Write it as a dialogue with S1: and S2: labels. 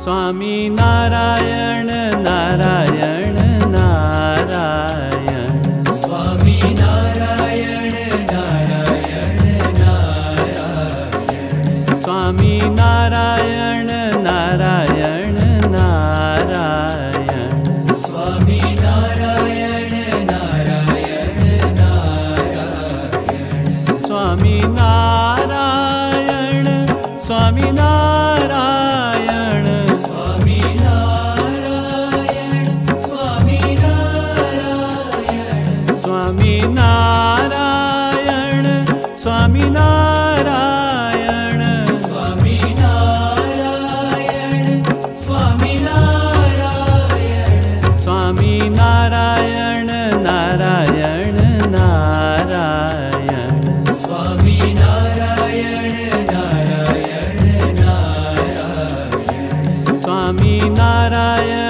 S1: Swami Narayan Narayan Narayan
S2: Swami Narayan Narayan Narayan
S1: Swami Narayan Narayan Narayan
S2: Swami Narayan Narayan Narayan
S1: Swami Narayan Swami Narayan
S2: Swami Narayan Swami Narayan
S1: Swami Narayan Swami Narayan
S2: Swami Narayan Swami Narayan
S1: Swami Narayan Narayan Narayan
S2: Swami Narayan Narayan Narayan
S1: Swami Narayan